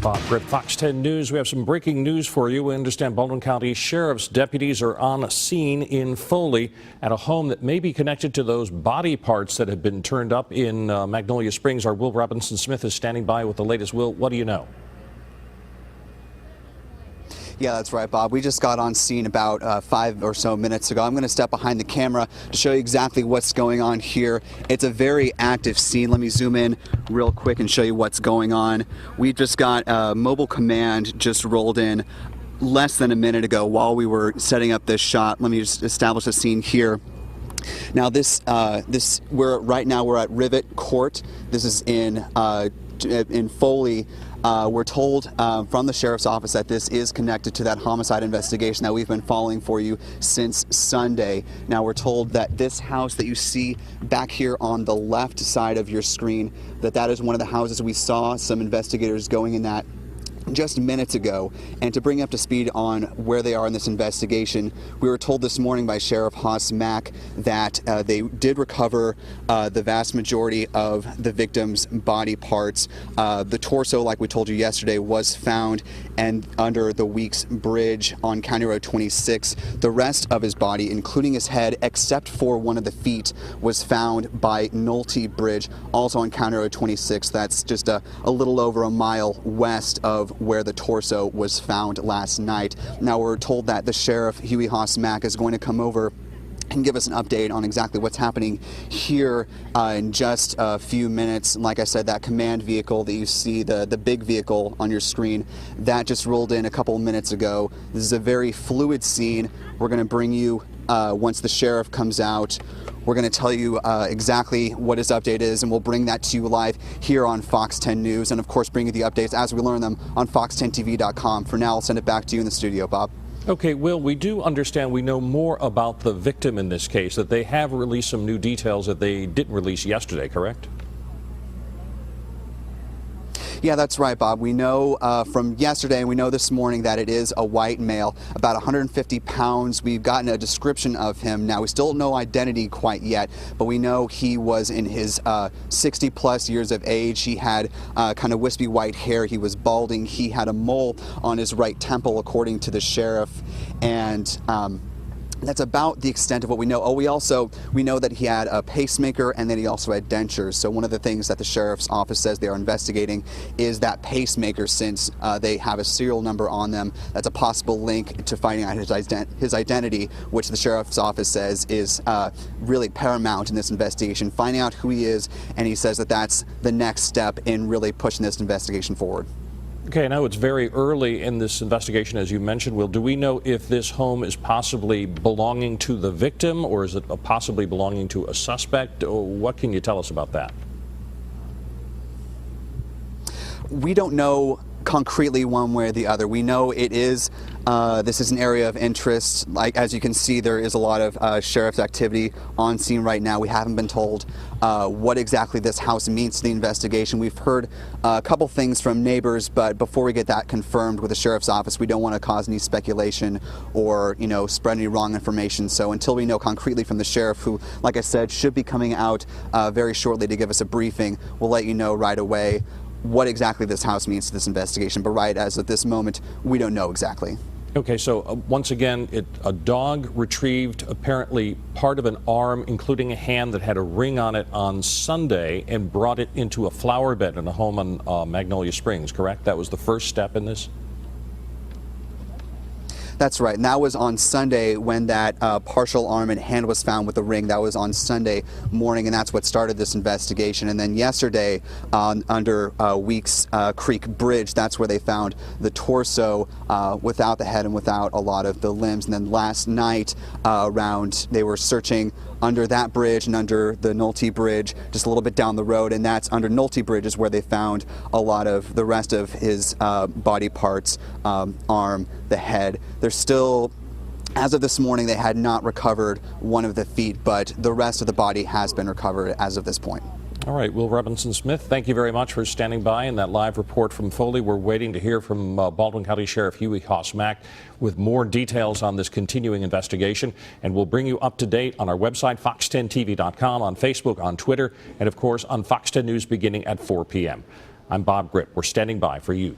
Bob Grip, Fox 10 News. We have some breaking news for you. We understand Baldwin County Sheriff's deputies are on scene in Foley at a home that may be connected to those body parts that have been turned up in Magnolia Springs. Our Will Robinson-Smith is standing by with the latest. Will, what do you know? Yeah, that's right, Bob. We just got on scene about 5 or so minutes ago. I'm going to step behind the camera to show you exactly what's going on here. It's a very active scene. Let me zoom in real quick and show you what's going on. We just got mobile command just rolled in less than a minute ago while we were setting up this shot. Let me just establish a scene here. Now right now we're at Rivet Court. This is in Foley. We're told from the sheriff's office that this is connected to that homicide investigation that we've been following for you since Sunday. Now we're told that this house that you see back here on the left side of your screen, that is one of the houses we saw some investigators going in that just minutes ago. And to bring you up to speed on where they are in this investigation, we were told this morning by Sheriff Haas Mack that they did recover the vast majority of the victim's body parts. The torso, like we told you yesterday, was found and under the Weeks Bridge on County Road 26. The rest of his body, including his head, except for one of the feet, was found by Nolte Bridge, also on County Road 26. That's just a little over a mile west of where the torso was found last night. Now we're told that the sheriff, Huey Haas Mack, is going to come over and give us an update on exactly what's happening here in just a few minutes. Like I said, that command vehicle that you see, the big vehicle on your screen, that just rolled in a couple of minutes ago. This is a very fluid scene. We're going to bring you, once the sheriff comes out, we're going to tell you exactly what his update is, and we'll bring that to you live here on Fox 10 News, and of course bring you the updates as we learn them on fox10tv.com. For now, I'll send it back to you in the studio, Bob. Okay, Will, we do understand, we know more about the victim in this case, that they have released some new details that they didn't release yesterday, correct? Yeah, that's right, Bob. We know from yesterday, and we know this morning, that it is a white male, about 150 pounds. We've gotten a description of him. Now, we still don't know identity quite yet, but we know he was in his 60-plus years of age. He had kind of wispy white hair. He was balding. He had a mole on his right temple, according to the sheriff, and that's about the extent of what we know. Oh, we know that he had a pacemaker and that he also had dentures. So one of the things that the sheriff's office says they are investigating is that pacemaker, since they have a serial number on them. That's a possible link to finding out his identity, which the sheriff's office says is really paramount in this investigation, finding out who he is, and he says that that's the next step in really pushing this investigation forward. Okay, I know it's very early in this investigation, as you mentioned, Will. Do we know if this home is possibly belonging to the victim, or is it possibly belonging to a suspect? Or what can you tell us about that? We don't know concretely one way or the other. We know it is, this is an area of interest. Like, as you can see, there is a lot of sheriff's activity on scene right now. We haven't been told what exactly this house means to the investigation. We've heard a couple things from neighbors, but before we get that confirmed with the sheriff's office, we don't want to cause any speculation or, spread any wrong information. So until we know concretely from the sheriff, who, like I said, should be coming out very shortly to give us a briefing, we'll let you know right away what exactly this house means to this investigation. But right as of this moment, we don't know exactly. Okay, so once again, a dog retrieved apparently part of an arm, including a hand that had a ring on it, on Sunday, and brought it into a flower bed in a home on Magnolia Springs, correct? That was the first step in this? That's right, and that was on Sunday when that partial arm and hand was found with the ring. That was on Sunday morning, and that's what started this investigation. And then yesterday, under Weeks Creek Bridge, that's where they found the torso without the head and without a lot of the limbs. And then last night, they were searching under that bridge and under the Nolte Bridge, just a little bit down the road, and that's under Nolte Bridge is where they found a lot of the rest of his body parts, arm, the head. There's still, as of this morning, they had not recovered one of the feet, but the rest of the body has been recovered as of this point. All right, Will Robinson-Smith, thank you very much for standing by in that live report from Foley. We're waiting to hear from Baldwin County Sheriff Huey Haas Mack with more details on this continuing investigation, and we'll bring you up to date on our website, fox10tv.com, on Facebook, on Twitter, and of course on Fox 10 News beginning at 4 p.m. I'm Bob Grip. We're standing by for you.